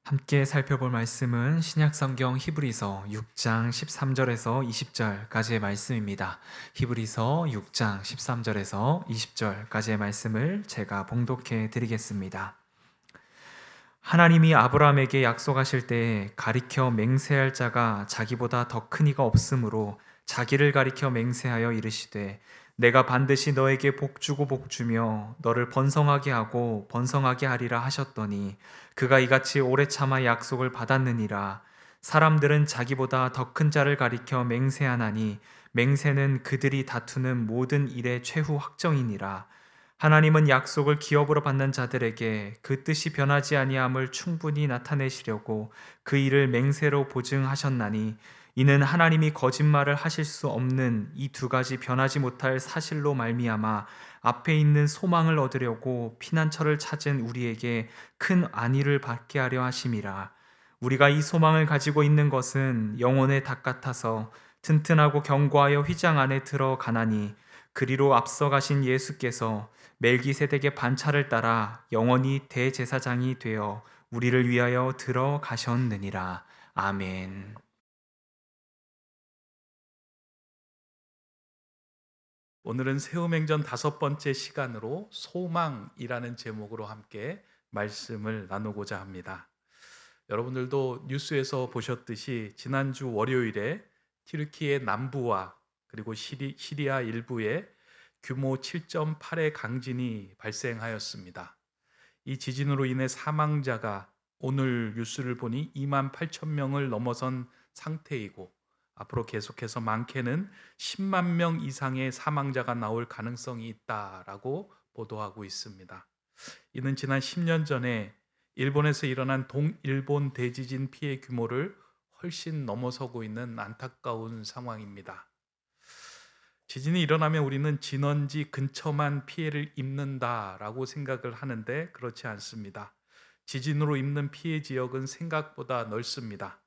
함께 살펴볼 말씀은 신약성경 히브리서 6장 13절에서 20절까지의 말씀입니다. 히브리서 6장 13절에서 20절까지의 말씀을 제가 봉독해 드리겠습니다. 하나님이 아브라함에게 약속하실 때에 가리켜 맹세할 자가 자기보다 더 큰 이가 없으므로 자기를 가리켜 맹세하여 이르시되 내가 반드시 너에게 복주고 복주며 너를 번성하게 하고 번성하게 하리라 하셨더니 그가 이같이 오래 참아 약속을 받았느니라. 사람들은 자기보다 더 큰 자를 가리켜 맹세하나니 맹세는 그들이 다투는 모든 일의 최후 확정이니라. 하나님은 약속을 기업으로 받는 자들에게 그 뜻이 변하지 아니함을 충분히 나타내시려고 그 일을 맹세로 보증하셨나니 이는 하나님이 거짓말을 하실 수 없는 이 두 가지 변하지 못할 사실로 말미암아 앞에 있는 소망을 얻으려고 피난처를 찾은 우리에게 큰 안위를 받게 하려 하심이라. 우리가 이 소망을 가지고 있는 것은 영혼의 닭 같아서 튼튼하고 견고하여 휘장 안에 들어가나니 그리로 앞서 가신 예수께서 멜기세덱의 반차를 따라 영원히 대제사장이 되어 우리를 위하여 들어가셨느니라. 아멘. 오늘은 세움행전 5번째 시간으로 소망이라는 제목으로 함께 말씀을 나누고자 합니다. 여러분들도 뉴스에서 보셨듯이 지난주 월요일에 튀르키예 남부와 그리고 시리아 일부에 규모 7.8의 강진이 발생하였습니다. 이 지진으로 인해 사망자가 오늘 뉴스를 보니 2만 8천 명을 넘어선 상태이고 앞으로 계속해서 많게는 10만 명 이상의 사망자가 나올 가능성이 있다라고 보도하고 있습니다. 이는 지난 10년 전에 일본에서 일어난 동일본 대지진 피해 규모를 훨씬 넘어서고 있는 안타까운 상황입니다. 지진이 일어나면 우리는 진원지 근처만 피해를 입는다라고 생각을 하는데 그렇지 않습니다. 지진으로 입는 피해 지역은 생각보다 넓습니다.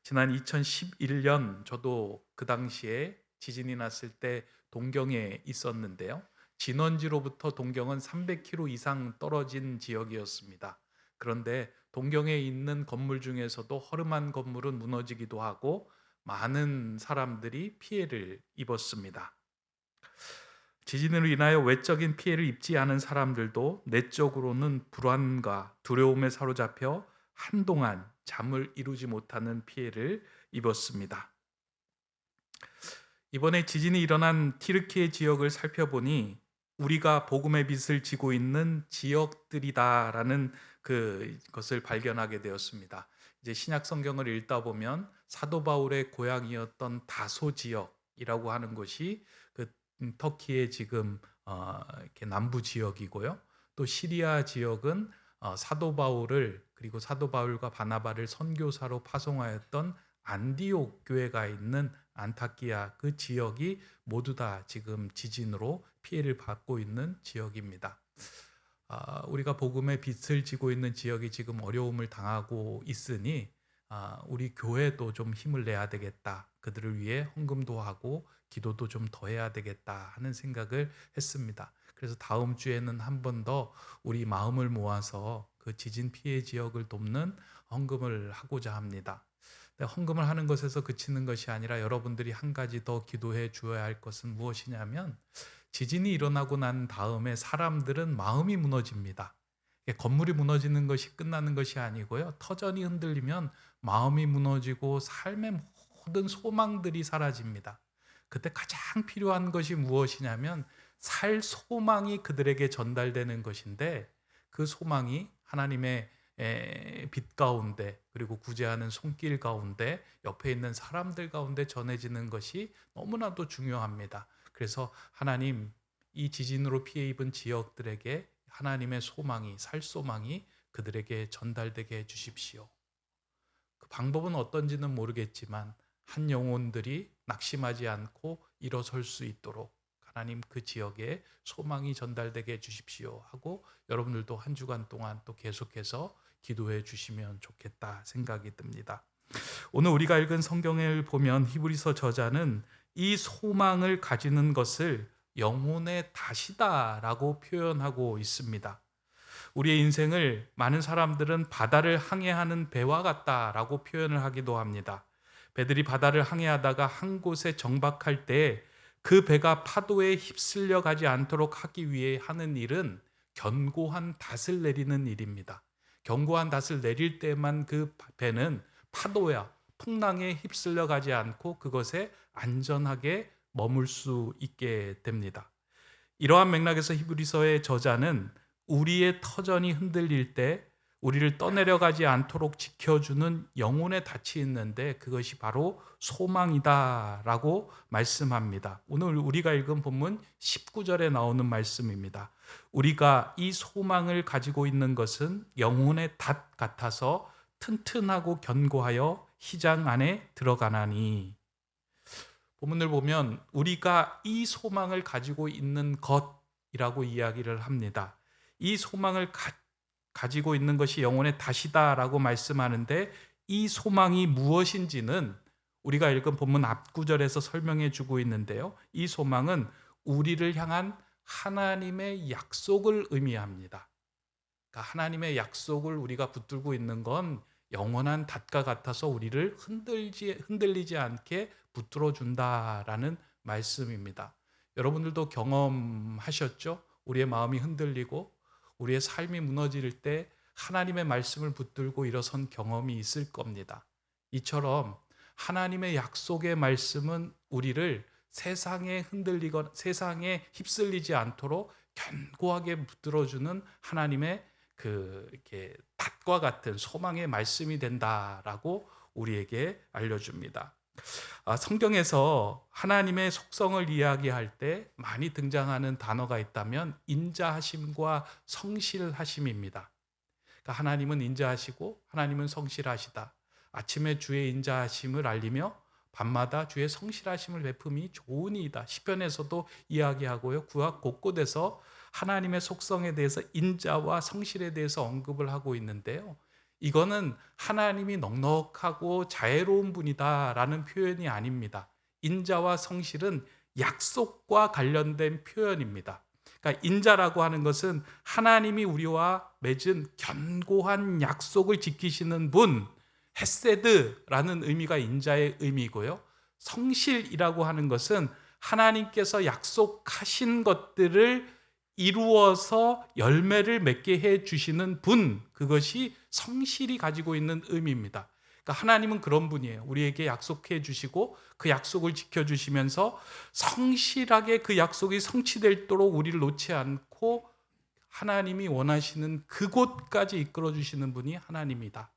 지난 2011년 저도 그 당시에 지진이 났을 때 동경에 있었는데요. 진원지로부터 동경은 300km 이상 떨어진 지역이었습니다. 그런데 동경에 있는 건물 중에서도 허름한 건물은 무너지기도 하고 많은 사람들이 피해를 입었습니다. 지진으로 인하여 외적인 피해를 입지 않은 사람들도 내적으로는 불안과 두려움에 사로잡혀 한동안 잠을 이루지 못하는 피해를 입었습니다. 이번에 지진이 일어난 티르키예 지역을 살펴보니 우리가 복음의 빛을 지고 있는 지역들이다라는 그것을 발견하게 되었습니다. 이제 신약 성경을 읽다 보면 사도 바울의 고향이었던 다소 지역이라고 하는 곳이 그 터키의 지금 이렇게 남부 지역이고요. 또 시리아 지역은 사도 바울을 그리고 사도 바울과 바나바를 선교사로 파송하였던 안디옥 교회가 있는 안타키아 그 지역이 모두 다 지금 지진으로 피해를 받고 있는 지역입니다. 우리가 복음의 빛을 지고 있는 지역이 지금 어려움을 당하고 있으니 우리 교회도 좀 힘을 내야 되겠다. 그들을 위해 헌금도 하고 기도도 좀 더 해야 되겠다 하는 생각을 했습니다. 그래서 다음 주에는 한 번 더 우리 마음을 모아서 그 지진 피해 지역을 돕는 헌금을 하고자 합니다. 헌금을 하는 것에서 그치는 것이 아니라 여러분들이 한 가지 더 기도해 주어야 할 것은 무엇이냐면 지진이 일어나고 난 다음에 사람들은 마음이 무너집니다. 건물이 무너지는 것이 끝나는 것이 아니고요. 터전이 흔들리면 마음이 무너지고 삶의 모든 소망들이 사라집니다. 그때 가장 필요한 것이 무엇이냐면 살 소망이 그들에게 전달되는 것인데 그 소망이 하나님의 빛 가운데 그리고 구제하는 손길 가운데 옆에 있는 사람들 가운데 전해지는 것이 너무나도 중요합니다. 그래서 하나님 이 지진으로 피해 입은 지역들에게 하나님의 소망이 살 소망이 그들에게 전달되게 해 주십시오. 그 방법은 어떤지는 모르겠지만 한 영혼들이 낙심하지 않고 일어설 수 있도록 하나님 그 지역에 소망이 전달되게 해 주십시오 하고 여러분들도 한 주간 동안 또 계속해서 기도해 주시면 좋겠다 생각이 듭니다. 오늘 우리가 읽은 성경을 보면 히브리서 저자는 이 소망을 가지는 것을 영혼의 다시다라고 표현하고 있습니다. 우리의 인생을 많은 사람들은 바다를 항해하는 배와 같다라고 표현을 하기도 합니다. 배들이 바다를 항해하다가 한 곳에 정박할 때 그 배가 파도에 휩쓸려 가지 않도록 하기 위해 하는 일은 견고한 닷을 내리는 일입니다. 견고한 닷을 내릴 때만 그 배는 파도야 풍랑에 휩쓸려 가지 않고 그것에 안전하게 머물 수 있게 됩니다. 이러한 맥락에서 히브리서의 저자는 우리의 터전이 흔들릴 때 우리를 떠내려가지 않도록 지켜주는 영혼의 닻이 있는데 그것이 바로 소망이다라고 말씀합니다. 오늘 우리가 읽은 본문 19절에 나오는 말씀입니다. 우리가 이 소망을 가지고 있는 것은 영혼의 닷 같아서 튼튼하고 견고하여 희장 안에 들어가나니. 본문을 보면 우리가 이 소망을 가지고 있는 것이라고 이야기를 합니다. 이 소망을 가지고 있는 것이 영혼의 닷이다라고 말씀하는데 이 소망이 무엇인지는 우리가 읽은 본문 앞구절에서 설명해 주고 있는데요. 이 소망은 우리를 향한 하나님의 약속을 의미합니다. 그러니까 하나님의 약속을 우리가 붙들고 있는 건 영원한 닷과 같아서 우리를 흔들리지 않게 붙들어 준다라는 말씀입니다. 여러분들도 경험하셨죠? 우리의 마음이 흔들리고 우리의 삶이 무너질 때 하나님의 말씀을 붙들고 일어선 경험이 있을 겁니다. 이처럼 하나님의 약속의 말씀은 우리를 세상에 흔들리거나 세상에 휩쓸리지 않도록 견고하게 붙들어주는 하나님의 이렇게 닷과 같은 소망의 말씀이 된다라고 우리에게 알려줍니다. 성경에서 하나님의 속성을 이야기할 때 많이 등장하는 단어가 있다면 인자하심과 성실하심입니다. 그러니까 하나님은 인자하시고 하나님은 성실하시다. 아침에 주의 인자하심을 알리며 밤마다 주의 성실하심을 베품이 좋은 이이다. 시편에서도 이야기하고요. 구약 곳곳에서 하나님의 속성에 대해서 인자와 성실에 대해서 언급을 하고 있는데요. 이거는 하나님이 넉넉하고 자애로운 분이다라는 표현이 아닙니다. 인자와 성실은 약속과 관련된 표현입니다. 그러니까 인자라고 하는 것은 하나님이 우리와 맺은 견고한 약속을 지키시는 분, 헤세드라는 의미가 인자의 의미고요. 성실이라고 하는 것은 하나님께서 약속하신 것들을 이루어서 열매를 맺게 해 주시는 분, 그것이 성실이 가지고 있는 의미입니다. 그러니까 하나님은 그런 분이에요. 우리에게 약속해 주시고 그 약속을 지켜주시면서 성실하게 그 약속이 성취되도록 우리를 놓지 않고 하나님이 원하시는 그곳까지 이끌어 주시는 분이 하나님이다.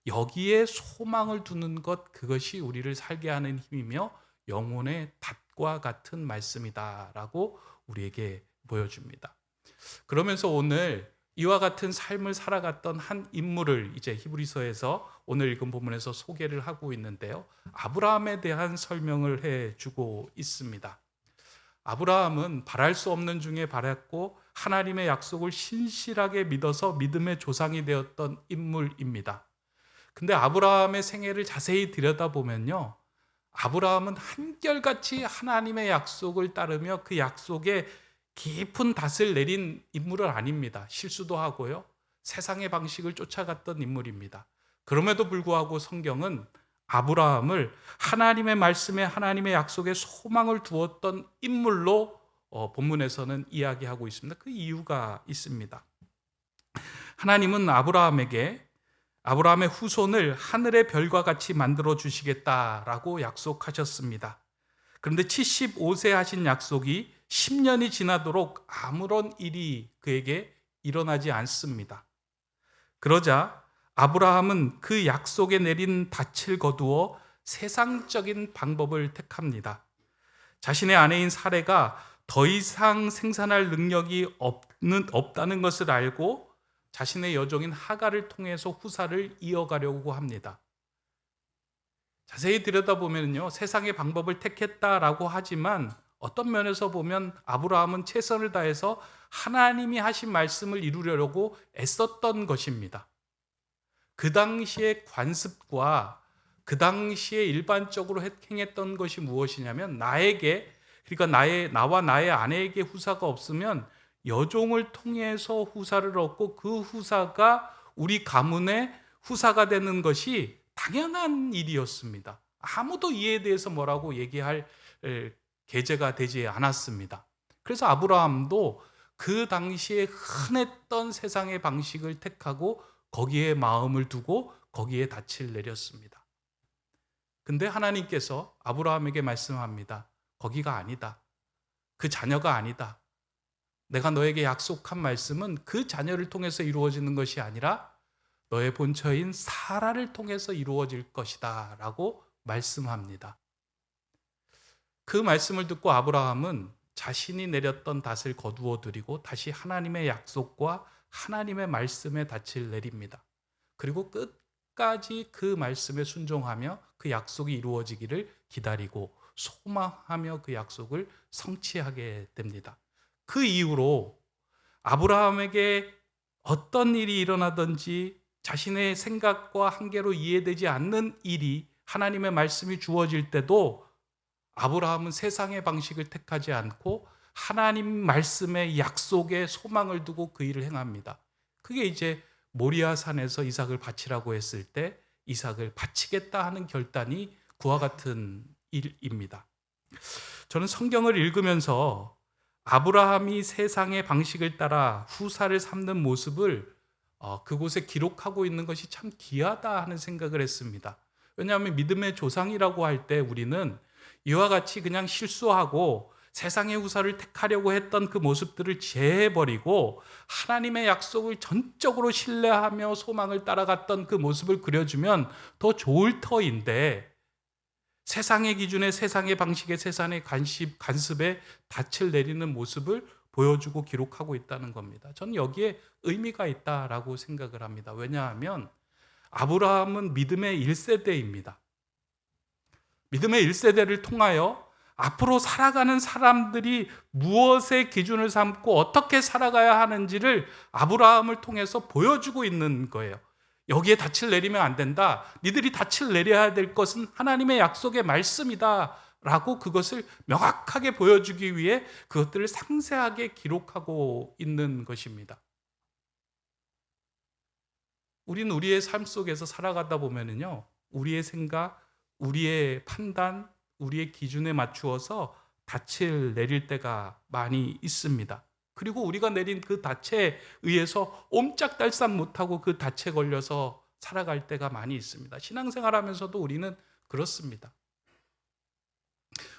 여기에 소망을 두는 것, 그것이 우리를 살게 하는 힘이며 영혼의 닷과 같은 말씀이다라고 우리에게 보여줍니다. 그러면서 오늘 이와 같은 삶을 살아갔던 한 인물을 이제 히브리서에서 오늘 읽은 본문에서 소개를 하고 있는데요. 아브라함에 대한 설명을 해주고 있습니다. 아브라함은 바랄 수 없는 중에 바랐고 하나님의 약속을 신실하게 믿어서 믿음의 조상이 되었던 인물입니다. 근데 아브라함의 생애를 자세히 들여다보면요, 아브라함은 한결같이 하나님의 약속을 따르며 그 약속에 깊은 닷을 내린 인물은 아닙니다. 실수도 하고요, 세상의 방식을 쫓아갔던 인물입니다. 그럼에도 불구하고 성경은 아브라함을 하나님의 말씀에 하나님의 약속에 소망을 두었던 인물로 본문에서는 이야기하고 있습니다. 그 이유가 있습니다. 하나님은 아브라함의 후손을 하늘의 별과 같이 만들어 주시겠다라고 약속하셨습니다. 그런데 75세 하신 약속이 10년이 지나도록 아무런 일이 그에게 일어나지 않습니다. 그러자 아브라함은 그 약속에 내린 닻을 거두어 세상적인 방법을 택합니다. 자신의 아내인 사레가 더 이상 생산할 능력이 없다는 것을 알고 자신의 여종인 하갈을 통해서 후사를 이어가려고 합니다. 자세히 들여다보면요, 세상의 방법을 택했다라고 하지만 어떤 면에서 보면 아브라함은 최선을 다해서 하나님이 하신 말씀을 이루려고 애썼던 것입니다. 그 당시의 관습과 그 당시에 일반적으로 행했던 것이 무엇이냐면, 나와 나의 아내에게 후사가 없으면 여종을 통해서 후사를 얻고 그 후사가 우리 가문의 후사가 되는 것이 당연한 일이었습니다. 아무도 이에 대해서 뭐라고 얘기할 계제가 되지 않았습니다. 그래서 아브라함도 그 당시에 흔했던 세상의 방식을 택하고 거기에 마음을 두고 거기에 닻을 내렸습니다. 근데 하나님께서 아브라함에게 말씀합니다. 거기가 아니다. 그 자녀가 아니다. 내가 너에게 약속한 말씀은 그 자녀를 통해서 이루어지는 것이 아니라 너의 본처인 사라를 통해서 이루어질 것이다 라고 말씀합니다. 그 말씀을 듣고 아브라함은 자신이 내렸던 닻을 거두어 들이고 다시 하나님의 약속과 하나님의 말씀에 닻을 내립니다. 그리고 끝까지 그 말씀에 순종하며 그 약속이 이루어지기를 기다리고 소망하며 그 약속을 성취하게 됩니다. 그 이후로 아브라함에게 어떤 일이 일어나든지 자신의 생각과 한계로 이해되지 않는 일이 하나님의 말씀이 주어질 때도 아브라함은 세상의 방식을 택하지 않고 하나님 말씀의 약속에 소망을 두고 그 일을 행합니다. 그게 이제 모리아 산에서 이삭을 바치라고 했을 때 이삭을 바치겠다 하는 결단이 그와 같은 일입니다. 저는 성경을 읽으면서 아브라함이 세상의 방식을 따라 후사를 삼는 모습을 그곳에 기록하고 있는 것이 참 귀하다 하는 생각을 했습니다. 왜냐하면 믿음의 조상이라고 할 때 우리는 이와 같이 그냥 실수하고 세상의 후사를 택하려고 했던 그 모습들을 제해버리고 하나님의 약속을 전적으로 신뢰하며 소망을 따라갔던 그 모습을 그려주면 더 좋을 터인데 세상의 기준에 세상의 방식에 세상의 간습에 닻을 내리는 모습을 보여주고 기록하고 있다는 겁니다. 저는 여기에 의미가 있다라고 생각을 합니다. 왜냐하면 아브라함은 믿음의 1세대입니다. 믿음의 1세대를 통하여 앞으로 살아가는 사람들이 무엇의 기준을 삼고 어떻게 살아가야 하는지를 아브라함을 통해서 보여주고 있는 거예요. 여기에 닻을 내리면 안 된다. 니들이 닻을 내려야 될 것은 하나님의 약속의 말씀이다 라고 그것을 명확하게 보여주기 위해 그것들을 상세하게 기록하고 있는 것입니다. 우리는 우리의 삶 속에서 살아가다 보면은요, 우리의 생각, 우리의 판단, 우리의 기준에 맞추어서 닻을 내릴 때가 많이 있습니다. 그리고 우리가 내린 그 닻에 의해서 옴짝달싹 못하고 그 닻에 걸려서 살아갈 때가 많이 있습니다. 신앙생활하면서도 우리는 그렇습니다.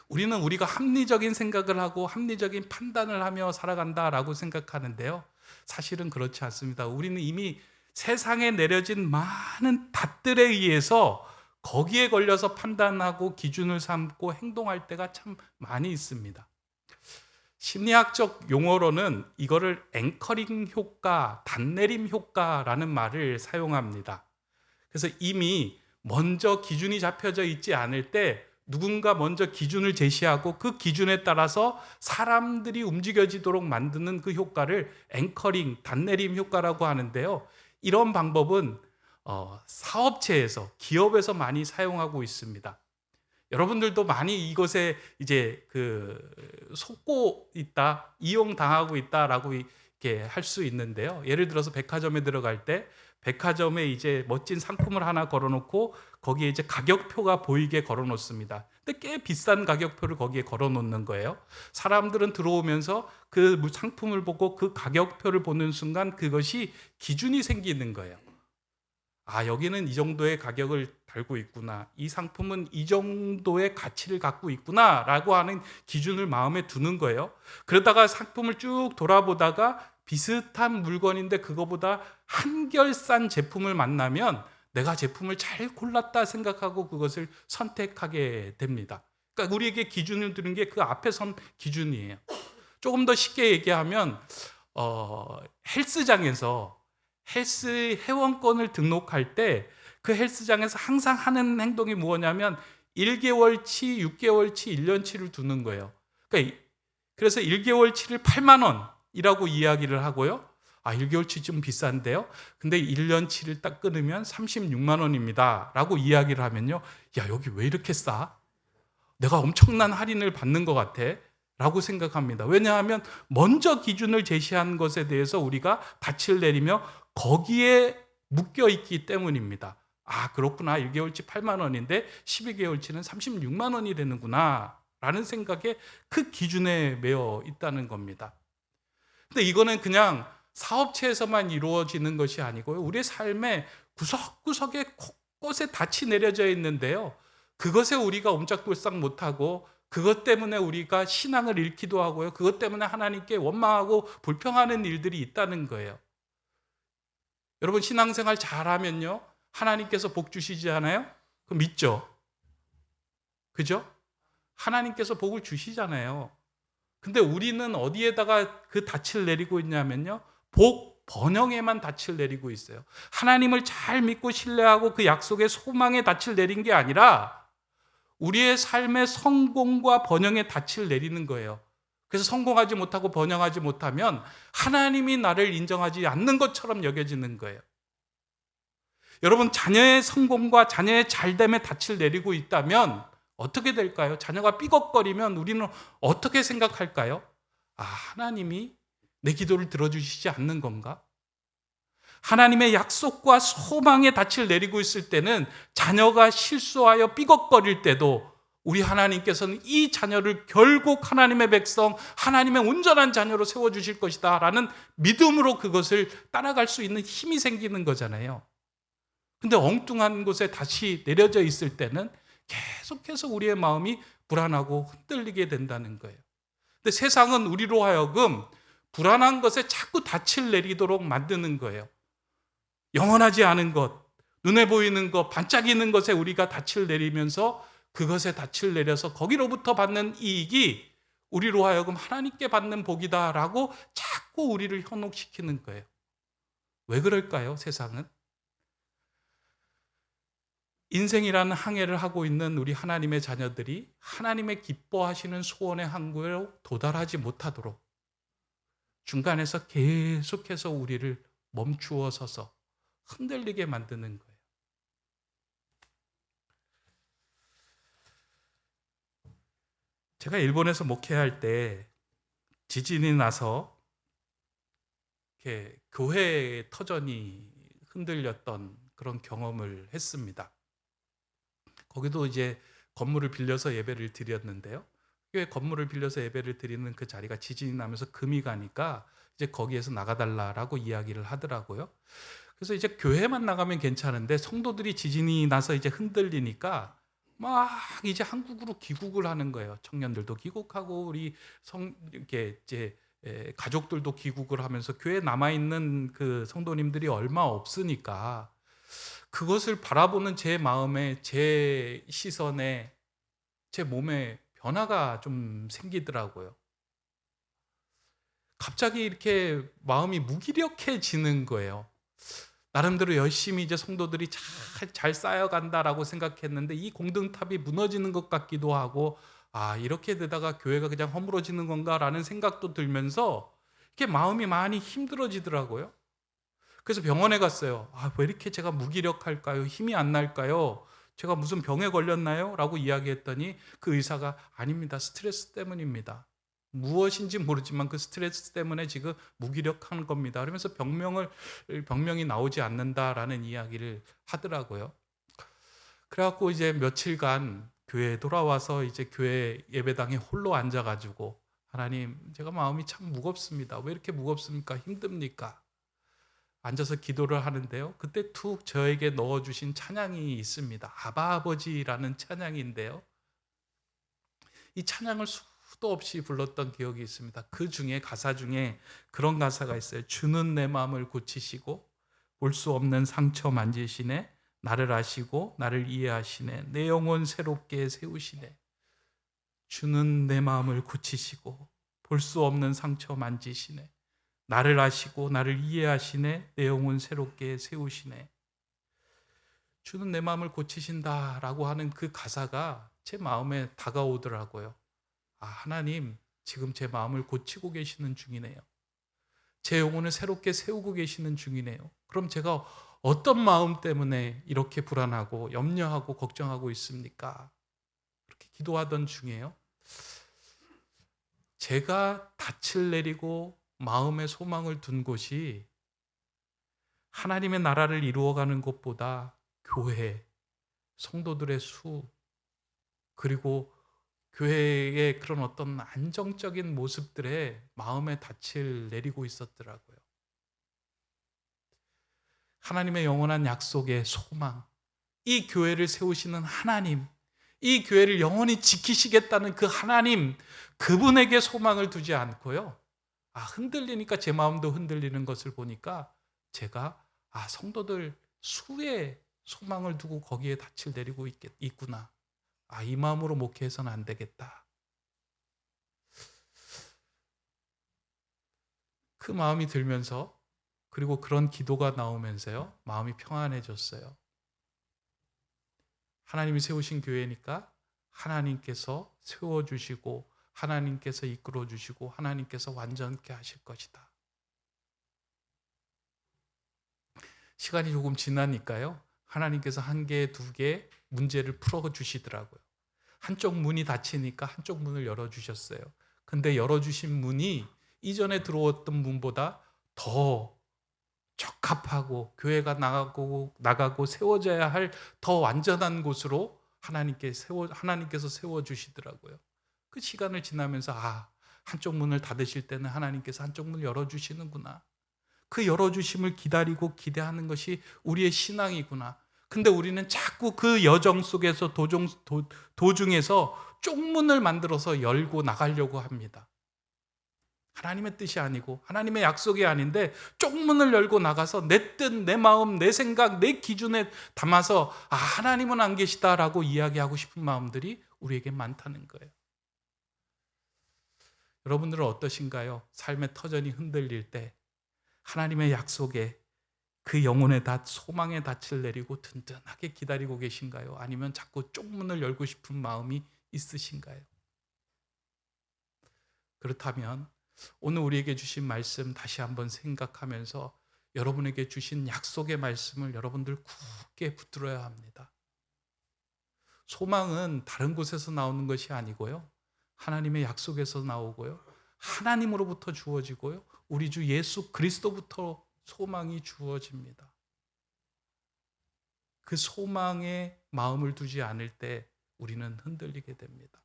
우리는 우리가 합리적인 생각을 하고 합리적인 판단을 하며 살아간다라고 생각하는데요. 사실은 그렇지 않습니다. 우리는 이미 세상에 내려진 많은 닷들에 의해서 거기에 걸려서 판단하고 기준을 삼고 행동할 때가 참 많이 있습니다. 심리학적 용어로는 이거를 앵커링 효과, 단내림 효과라는 말을 사용합니다. 그래서 이미 먼저 기준이 잡혀져 있지 않을 때 누군가 먼저 기준을 제시하고 그 기준에 따라서 사람들이 움직여지도록 만드는 그 효과를 앵커링, 단내림 효과라고 하는데요. 이런 방법은 사업체에서, 기업에서 많이 사용하고 있습니다. 여러분들도 많이 이것에 이제 속고 있다, 이용당하고 있다라고 이렇게 할 수 있는데요. 예를 들어서 백화점에 들어갈 때 백화점에 이제 멋진 상품을 하나 걸어놓고 거기에 이제 가격표가 보이게 걸어놓습니다. 근데 꽤 비싼 가격표를 거기에 걸어놓는 거예요. 사람들은 들어오면서 그 상품을 보고 그 가격표를 보는 순간 그것이 기준이 생기는 거예요. 아, 여기는 이 정도의 가격을 달고 있구나. 이 상품은 이 정도의 가치를 갖고 있구나 라고 하는 기준을 마음에 두는 거예요. 그러다가 상품을 쭉 돌아보다가 비슷한 물건인데 그거보다 한결 싼 제품을 만나면 내가 제품을 잘 골랐다 생각하고 그것을 선택하게 됩니다. 그러니까 우리에게 기준을 두는 게 그 앞에 선 기준이에요. 조금 더 쉽게 얘기하면 헬스장에서 헬스 회원권을 등록할 때 그 헬스장에서 항상 하는 행동이 뭐냐면 1개월치, 6개월치, 1년치를 두는 거예요. 그래서 1개월치를 8만 원이라고 이야기를 하고요. 아, 1개월치 좀 비싼데요. 근데 1년치를 딱 끊으면 36만 원입니다. 라고 이야기를 하면요. 야, 여기 왜 이렇게 싸? 내가 엄청난 할인을 받는 것 같아. 라고 생각합니다. 왜냐하면 먼저 기준을 제시한 것에 대해서 우리가 닻을 내리며 거기에 묶여 있기 때문입니다. 아, 그렇구나. 1개월치 8만 원인데 12개월치는 36만 원이 되는구나 라는 생각에 그 기준에 매여 있다는 겁니다. 근데 이거는 그냥 사업체에서만 이루어지는 것이 아니고요. 우리의 삶의 구석구석에 곳곳에 닻이 내려져 있는데요. 그것에 우리가 옴짝돌싹 못하고 그것 때문에 우리가 신앙을 잃기도 하고요. 그것 때문에 하나님께 원망하고 불평하는 일들이 있다는 거예요. 여러분 신앙생활 잘하면요. 하나님께서 복 주시지 않아요? 그 믿죠? 그죠? 하나님께서 복을 주시잖아요. 근데 우리는 어디에다가 그 닻을 내리고 있냐면요. 복 번영에만 닻을 내리고 있어요. 하나님을 잘 믿고 신뢰하고 그 약속의 소망에 닻을 내린 게 아니라 우리의 삶의 성공과 번영에 닻을 내리는 거예요. 그래서 성공하지 못하고 번영하지 못하면 하나님이 나를 인정하지 않는 것처럼 여겨지는 거예요. 여러분 자녀의 성공과 자녀의 잘됨에 닻을 내리고 있다면 어떻게 될까요? 자녀가 삐걱거리면 우리는 어떻게 생각할까요? 아, 하나님이 내 기도를 들어주시지 않는 건가? 하나님의 약속과 소망에 닻을 내리고 있을 때는 자녀가 실수하여 삐걱거릴 때도 우리 하나님께서는 이 자녀를 결국 하나님의 백성, 하나님의 온전한 자녀로 세워주실 것이다 라는 믿음으로 그것을 따라갈 수 있는 힘이 생기는 거잖아요. 근데 엉뚱한 곳에 다시 내려져 있을 때는 계속해서 우리의 마음이 불안하고 흔들리게 된다는 거예요. 근데 세상은 우리로 하여금 불안한 것에 자꾸 닻을 내리도록 만드는 거예요. 영원하지 않은 것, 눈에 보이는 것, 반짝이는 것에 우리가 닻을 내리면서 그것에 닻을 내려서 거기로부터 받는 이익이 우리로 하여금 하나님께 받는 복이다라고 자꾸 우리를 현혹시키는 거예요. 왜 그럴까요, 세상은? 인생이라는 항해를 하고 있는 우리 하나님의 자녀들이 하나님의 기뻐하시는 소원의 항구에 도달하지 못하도록 중간에서 계속해서 우리를 멈추어 서서 흔들리게 만드는 거예요. 제가 일본에서 목회할 때 지진이 나서 이렇게 교회의 터전이 흔들렸던 그런 경험을 했습니다. 거기도 이제 건물을 빌려서 예배를 드렸는데요. 교회 건물을 빌려서 예배를 드리는 그 자리가 지진이 나면서 금이 가니까 이제 거기에서 나가달라라고 이야기를 하더라고요. 그래서 이제 교회만 나가면 괜찮은데 성도들이 지진이 나서 이제 흔들리니까 막 이제 한국으로 귀국을 하는 거예요. 청년들도 귀국하고 우리 이렇게 이제 가족들도 귀국을 하면서 교회에 남아 있는 그 성도님들이 얼마 없으니까 그것을 바라보는 제 마음에, 제 시선에, 제 몸에 변화가 좀 생기더라고요. 갑자기 이렇게 마음이 무기력해지는 거예요. 나름대로 열심히 이제 성도들이 잘 쌓여간다라고 생각했는데 이 공동탑이 무너지는 것 같기도 하고 아, 이렇게 되다가 교회가 그냥 허물어지는 건가라는 생각도 들면서 이렇게 마음이 많이 힘들어지더라고요. 그래서 병원에 갔어요. 아, 왜 이렇게 제가 무기력할까요? 힘이 안 날까요? 제가 무슨 병에 걸렸나요? 라고 이야기했더니 그 의사가 아닙니다. 스트레스 때문입니다. 무엇인지 모르지만 그 스트레스 때문에 지금 무기력한 겁니다. 그러면서 병명이 나오지 않는다라는 이야기를 하더라고요. 그래갖고 이제 며칠간 교회에 돌아와서 이제 교회 예배당에 홀로 앉아가지고 하나님, 제가 마음이 참 무겁습니다. 왜 이렇게 무겁습니까? 힘듭니까? 앉아서 기도를 하는데요. 그때 툭 저에게 넣어주신 찬양이 있습니다. 아바 아버지라는 찬양인데요. 이 찬양을 수도 없이 불렀던 기억이 있습니다. 그 중에 가사 중에 그런 가사가 있어요. 주는 내 마음을 고치시고 볼 수 없는 상처 만지시네. 나를 아시고 나를 이해하시네. 내 영혼 새롭게 세우시네. 주는 내 마음을 고치시고 볼 수 없는 상처 만지시네. 나를 아시고 나를 이해하시네. 내 영혼 새롭게 세우시네. 주는 내 마음을 고치신다라고 하는 그 가사가 제 마음에 다가오더라고요. 아, 하나님 지금 제 마음을 고치고 계시는 중이네요. 제 영혼을 새롭게 세우고 계시는 중이네요. 그럼 제가 어떤 마음 때문에 이렇게 불안하고 염려하고 걱정하고 있습니까? 그렇게 기도하던 중이에요. 제가 닻을 내리고 마음의 소망을 둔 곳이 하나님의 나라를 이루어가는 것보다 교회, 성도들의 수, 그리고 교회의 그런 어떤 안정적인 모습들에 마음의 닻을 내리고 있었더라고요. 하나님의 영원한 약속의 소망, 이 교회를 세우시는 하나님, 이 교회를 영원히 지키시겠다는 그 하나님, 그분에게 소망을 두지 않고요. 흔들리니까 제 마음도 흔들리는 것을 보니까 제가 성도들 수에 소망을 두고 거기에 닻을 내리고 있구나. 이 마음으로 목회해서는 안 되겠다. 그 마음이 들면서, 그리고 그런 기도가 나오면서요, 마음이 평안해졌어요. 하나님이 세우신 교회니까 하나님께서 세워주시고 하나님께서 이끌어주시고 하나님께서 완전케 하실 것이다. 시간이 조금 지나니까요, 하나님께서 한 개, 두 개 문제를 풀어주시더라고요. 한쪽 문이 닫히니까 한쪽 문을 열어주셨어요. 근데 열어주신 문이 이전에 들어왔던 문보다 더 적합하고 교회가 나가고 세워져야 할 더 완전한 곳으로 하나님께서 세워주시더라고요. 그 시간을 지나면서 한쪽 문을 닫으실 때는 하나님께서 한쪽 문을 열어주시는구나. 그 열어주심을 기다리고 기대하는 것이 우리의 신앙이구나. 근데 우리는 자꾸 그 여정 속에서 도중에서 쪽문을 만들어서 열고 나가려고 합니다. 하나님의 뜻이 아니고 하나님의 약속이 아닌데 쪽문을 열고 나가서 내 뜻, 내 마음, 내 생각, 내 기준에 담아서 하나님은 안 계시다라고 이야기하고 싶은 마음들이 우리에게 많다는 거예요. 여러분들은 어떠신가요? 삶의 터전이 흔들릴 때 하나님의 약속에 그 영혼의 소망의 닻을 내리고 든든하게 기다리고 계신가요? 아니면 자꾸 쪽문을 열고 싶은 마음이 있으신가요? 그렇다면 오늘 우리에게 주신 말씀 다시 한번 생각하면서 여러분에게 주신 약속의 말씀을 여러분들 굳게 붙들어야 합니다. 소망은 다른 곳에서 나오는 것이 아니고요, 하나님의 약속에서 나오고요, 하나님으로부터 주어지고요, 우리 주 예수 그리스도부터 소망이 주어집니다. 그 소망에 마음을 두지 않을 때 우리는 흔들리게 됩니다.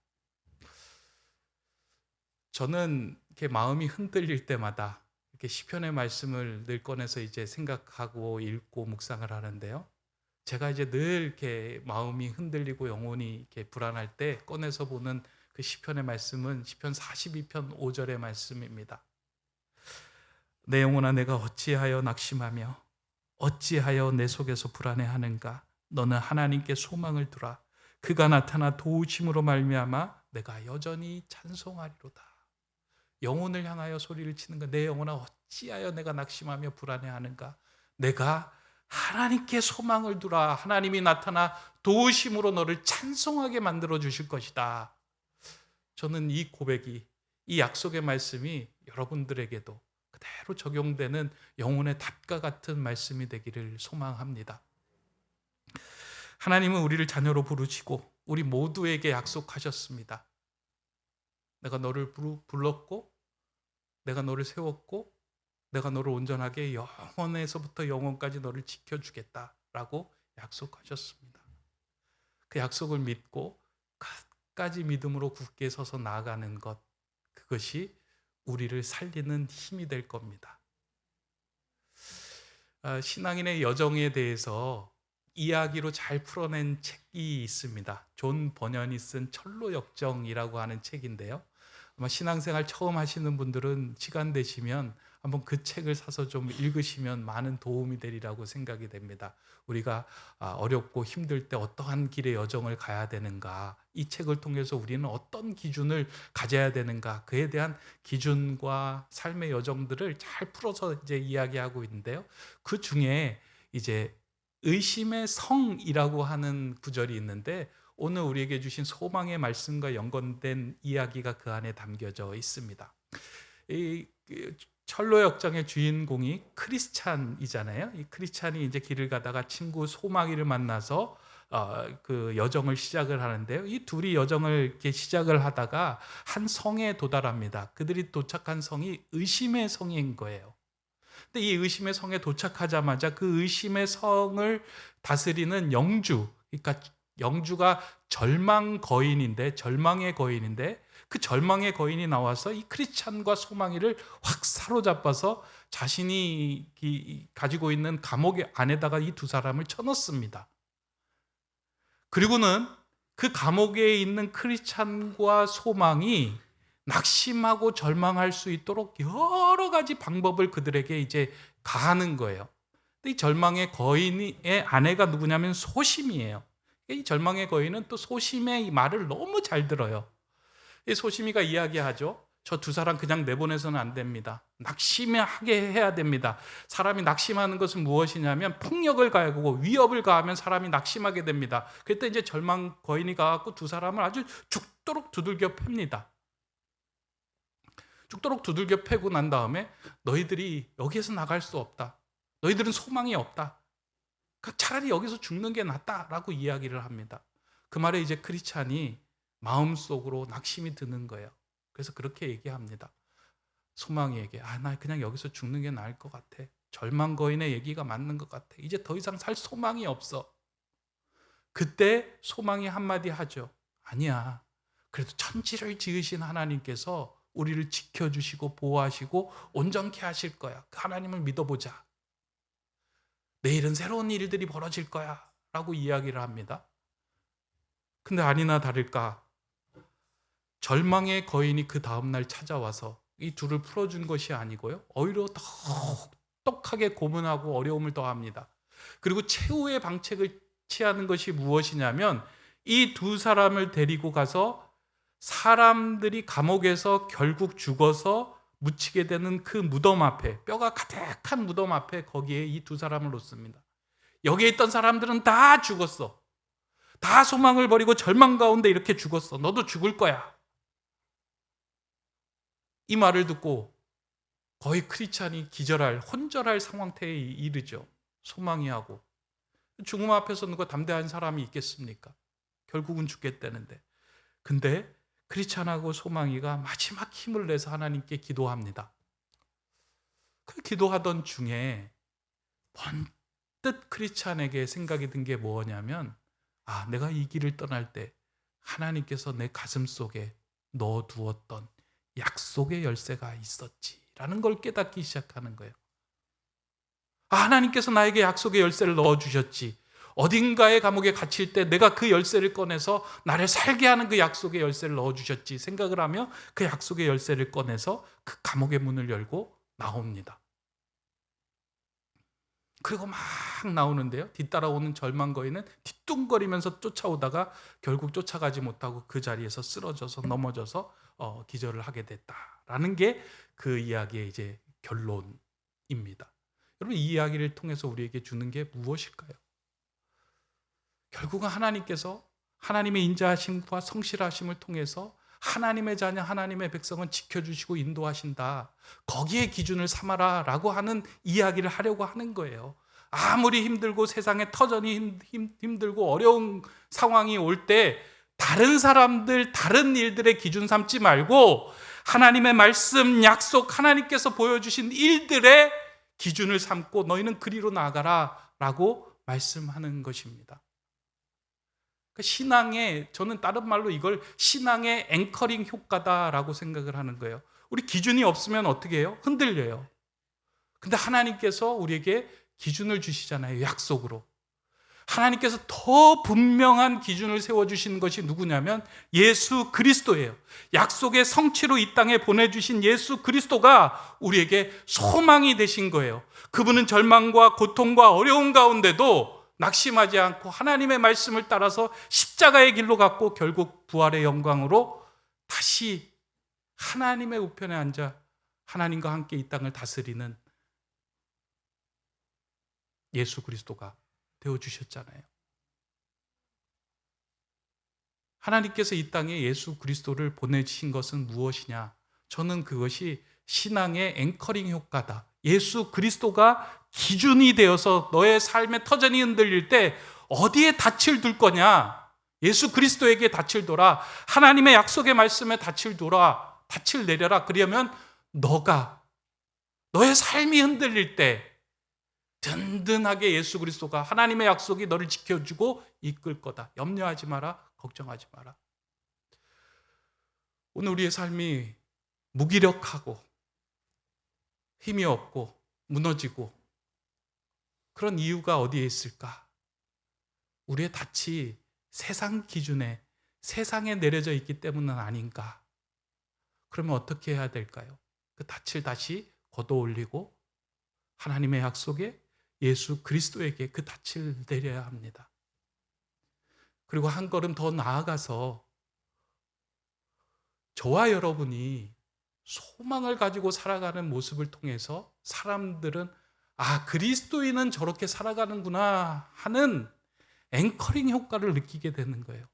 저는 이렇게 마음이 흔들릴 때마다 이렇게 시편의 말씀을 늘 꺼내서 이제 생각하고 읽고 묵상을 하는데요. 제가 이제 늘 이렇게 마음이 흔들리고 영혼이 이렇게 불안할 때 꺼내서 보는 그 시편의 말씀은 시편 42편 5절의 말씀입니다. 내 영혼아, 내가 어찌하여 낙심하며 어찌하여 내 속에서 불안해하는가? 너는 하나님께 소망을 두라. 그가 나타나 도우심으로 말미암아 내가 여전히 찬송하리로다. 영혼을 향하여 소리를 치는 것, 내 영혼아 어찌하여 내가 낙심하며 불안해하는가? 내가 하나님께 소망을 두라. 하나님이 나타나 도우심으로 너를 찬송하게 만들어 주실 것이다. 저는 이 고백이, 이 약속의 말씀이 여러분들에게도 그대로 적용되는 영혼의 닷과 같은 말씀이 되기를 소망합니다. 하나님은 우리를 자녀로 부르시고 우리 모두에게 약속하셨습니다. 내가 너를 불렀고 내가 너를 세웠고 내가 너를 온전하게 영원에서부터 영원까지 너를 지켜주겠다라고 약속하셨습니다. 그 약속을 믿고 끝까지 믿음으로 굳게 서서 나아가는 것, 그것이 우리를 살리는 힘이 될 겁니다. 신앙인의 여정에 대해서 이야기로 잘 풀어낸 책이 있습니다. 존 버년이 쓴 철로역정이라고 하는 책인데요. 아마 신앙생활 처음 하시는 분들은 시간 되시면 한번 그 책을 사서 좀 읽으시면 많은 도움이 되리라고 생각이 됩니다. 우리가 어렵고 힘들 때 어떠한 길의 여정을 가야 되는가, 이 책을 통해서 우리는 어떤 기준을 가져야 되는가, 그에 대한 기준과 삶의 여정들을 잘 풀어서 이제 이야기하고 있는데요. 그 중에 이제 의심의 성이라고 하는 구절이 있는데 오늘 우리에게 주신 소망의 말씀과 연관된 이야기가 그 안에 담겨져 있습니다. 이 철로 역정의 주인공이 크리스찬이잖아요. 이 크리스찬이 이제 길을 가다가 친구 소망이를 만나서 그 여정을 시작을 하는데요. 이 둘이 여정을 이렇게 시작을 하다가 한 성에 도달합니다. 그들이 도착한 성이 의심의 성인 거예요. 근데 이 의심의 성에 도착하자마자 그 의심의 성을 다스리는 영주, 그러니까 영주가 절망의 거인인데 그 절망의 거인이 나와서 이 크리스찬과 소망이를 확 사로잡아서 자신이 가지고 있는 감옥 안에다가 이 두 사람을 쳐넣습니다. 그리고는 그 감옥에 있는 크리스찬과 소망이 낙심하고 절망할 수 있도록 여러 가지 방법을 그들에게 이제 가하는 거예요. 이 절망의 거인의 아내가 누구냐면 소심이에요. 이 절망의 거인은 또 소심의 말을 너무 잘 들어요. 이 소심이가 이야기하죠. 저 두 사람 그냥 내보내서는 안 됩니다. 낙심하게 해야 됩니다. 사람이 낙심하는 것은 무엇이냐면 폭력을 가하고 위협을 가하면 사람이 낙심하게 됩니다. 그때 이제 절망 거인이 가갖고 두 사람을 아주 죽도록 두들겨 팹니다. 죽도록 두들겨 패고 난 다음에 너희들이 여기에서 나갈 수 없다. 너희들은 소망이 없다. 차라리 여기서 죽는 게 낫다라고 이야기를 합니다. 그 말에 이제 크리스찬이 마음속으로 낙심이 드는 거예요. 그래서 그렇게 얘기합니다. 소망이에게 나 그냥 여기서 죽는 게 나을 것 같아. 절망 거인의 얘기가 맞는 것 같아. 이제 더 이상 살 소망이 없어. 그때 소망이 한마디 하죠. 아니야. 그래도 천지를 지으신 하나님께서 우리를 지켜주시고 보호하시고 온전케 하실 거야. 그 하나님을 믿어보자. 내일은 새로운 일들이 벌어질 거야 라고 이야기를 합니다. 근데 아니나 다를까 절망의 거인이 그 다음날 찾아와서 이 둘을 풀어준 것이 아니고요, 오히려 더 똑똑하게 고문하고 어려움을 더합니다. 그리고 최후의 방책을 취하는 것이 무엇이냐면 이 두 사람을 데리고 가서 사람들이 감옥에서 결국 죽어서 묻히게 되는 그 무덤 앞에, 뼈가 가득한 무덤 앞에 거기에 이 두 사람을 놓습니다. 여기에 있던 사람들은 다 죽었어. 다 소망을 버리고 절망 가운데 이렇게 죽었어. 너도 죽을 거야. 이 말을 듣고 거의 크리스찬이 혼절할 상황태에 이르죠. 소망이 하고. 죽음 앞에서 누가 담대한 사람이 있겠습니까? 결국은 죽겠다는데. 근데 크리스찬하고 소망이가 마지막 힘을 내서 하나님께 기도합니다. 그 기도하던 중에 번뜩 크리스찬에게 생각이 든 게 뭐냐면 내가 이 길을 떠날 때 하나님께서 내 가슴 속에 넣어두었던 약속의 열쇠가 있었지라는 걸 깨닫기 시작하는 거예요. 하나님께서 나에게 약속의 열쇠를 넣어주셨지. 어딘가의 감옥에 갇힐 때 내가 그 열쇠를 꺼내서 나를 살게 하는 그 약속의 열쇠를 넣어주셨지 생각을 하며 그 약속의 열쇠를 꺼내서 그 감옥의 문을 열고 나옵니다. 그리고 막 나오는데요, 뒤따라오는 절망 거인은 뒤뚱거리면서 쫓아오다가 결국 쫓아가지 못하고 그 자리에서 쓰러져서 넘어져서 기절을 하게 됐다라는 게 그 이야기의 이제 결론입니다. 여러분, 이 이야기를 통해서 우리에게 주는 게 무엇일까요? 결국은 하나님께서 하나님의 인자하심과 성실하심을 통해서 하나님의 자녀, 하나님의 백성은 지켜주시고 인도하신다. 거기에 기준을 삼아라 라고 하는 이야기를 하려고 하는 거예요. 아무리 힘들고 세상에 터전이 힘들고 어려운 상황이 올 때 다른 사람들, 다른 일들의 기준 삼지 말고 하나님의 말씀, 약속, 하나님께서 보여주신 일들의 기준을 삼고 너희는 그리로 나아가라 라고 말씀하는 것입니다. 저는 다른 말로 이걸 신앙의 앵커링 효과다라고 생각을 하는 거예요. 우리 기준이 없으면 어떻게 해요? 흔들려요. 근데 하나님께서 우리에게 기준을 주시잖아요. 약속으로. 하나님께서 더 분명한 기준을 세워주시는 것이 누구냐면 예수 그리스도예요. 약속의 성취로 이 땅에 보내주신 예수 그리스도가 우리에게 소망이 되신 거예요. 그분은 절망과 고통과 어려움 가운데도 낙심하지 않고 하나님의 말씀을 따라서 십자가의 길로 갔고 결국 부활의 영광으로 다시 하나님의 우편에 앉아 하나님과 함께 이 땅을 다스리는 예수 그리스도가 되어주셨잖아요. 하나님께서 이 땅에 예수 그리스도를 보내주신 것은 무엇이냐? 저는 그것이 신앙의 앵커링 효과다. 예수 그리스도가 기준이 되어서 너의 삶의 터전이 흔들릴 때 어디에 닻을 둘 거냐? 예수 그리스도에게 닻을 둬라. 하나님의 약속의 말씀에 닻을 둬라. 닻을 내려라. 그러면 너의 삶이 흔들릴 때 든든하게 예수 그리스도가 하나님의 약속이 너를 지켜주고 이끌 거다. 염려하지 마라. 걱정하지 마라. 오늘 우리의 삶이 무기력하고 힘이 없고 무너지고 그런 이유가 어디에 있을까? 우리의 닻이 세상 기준에, 세상에 내려져 있기 때문은 아닌가? 그러면 어떻게 해야 될까요? 그 닻을 다시 걷어 올리고 하나님의 약속에 예수 그리스도에게 그 닻을 내려야 합니다. 그리고 한 걸음 더 나아가서 저와 여러분이 소망을 가지고 살아가는 모습을 통해서 사람들은 그리스도인은 저렇게 살아가는구나 하는 앵커링 효과를 느끼게 되는 거예요.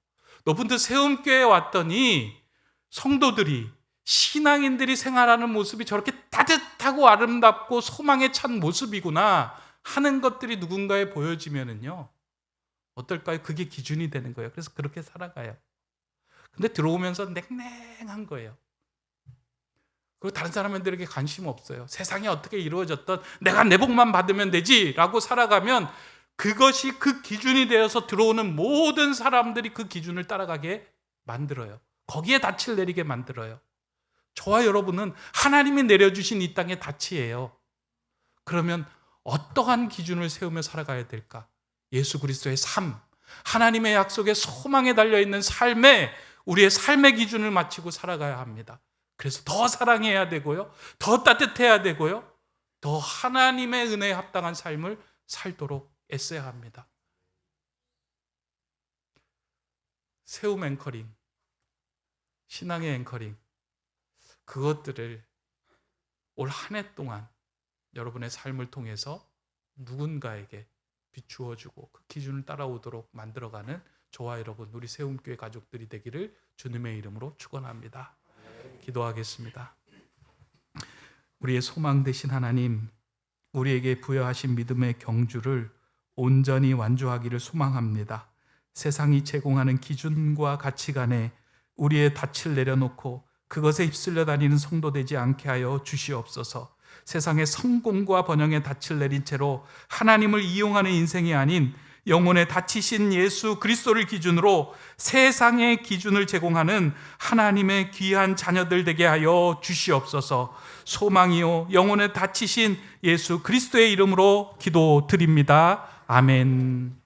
너분들 세움교회에 왔더니 성도들이, 신앙인들이 생활하는 모습이 저렇게 따뜻하고 아름답고 소망에 찬 모습이구나 하는 것들이 누군가에 보여지면은요, 어떨까요? 그게 기준이 되는 거예요. 그래서 그렇게 살아가요. 근데 들어오면서 냉랭한 거예요. 그리고 다른 사람들에게 관심 없어요. 세상이 어떻게 이루어졌던 내가 내 복만 받으면 되지라고 살아가면 그것이 그 기준이 되어서 들어오는 모든 사람들이 그 기준을 따라가게 만들어요. 거기에 닻을 내리게 만들어요. 저와 여러분은 하나님이 내려주신 이 땅의 닻이에요. 그러면 어떠한 기준을 세우며 살아가야 될까? 예수 그리스도의 삶, 하나님의 약속에 소망에 달려있는 삶에 우리의 삶의 기준을 맞추고 살아가야 합니다. 그래서 더 사랑해야 되고요, 더 따뜻해야 되고요, 더 하나님의 은혜에 합당한 삶을 살도록 애써야 합니다. 세움 앵커링, 신앙의 앵커링, 그것들을 올 한 해 동안 여러분의 삶을 통해서 누군가에게 비추어주고 그 기준을 따라오도록 만들어가는 저와 여러분, 우리 세움교회 가족들이 되기를 주님의 이름으로 축원합니다. 기도하겠습니다. 우리의 소망 되신 하나님, 우리에게 부여하신 믿음의 경주를 온전히 완주하기를 소망합니다. 세상이 제공하는 기준과 가치관에 우리의 닻을 내려놓고 그것에 휩쓸려 다니는 성도 되지 않게 하여 주시옵소서. 세상의 성공과 번영에 닻을 내린 채로 하나님을 이용하는 인생이 아닌 영혼에 닫히신 예수 그리스도를 기준으로 세상의 기준을 제공하는 하나님의 귀한 자녀들 되게 하여 주시옵소서. 소망이요 영혼에 닫히신 예수 그리스도의 이름으로 기도드립니다. 아멘.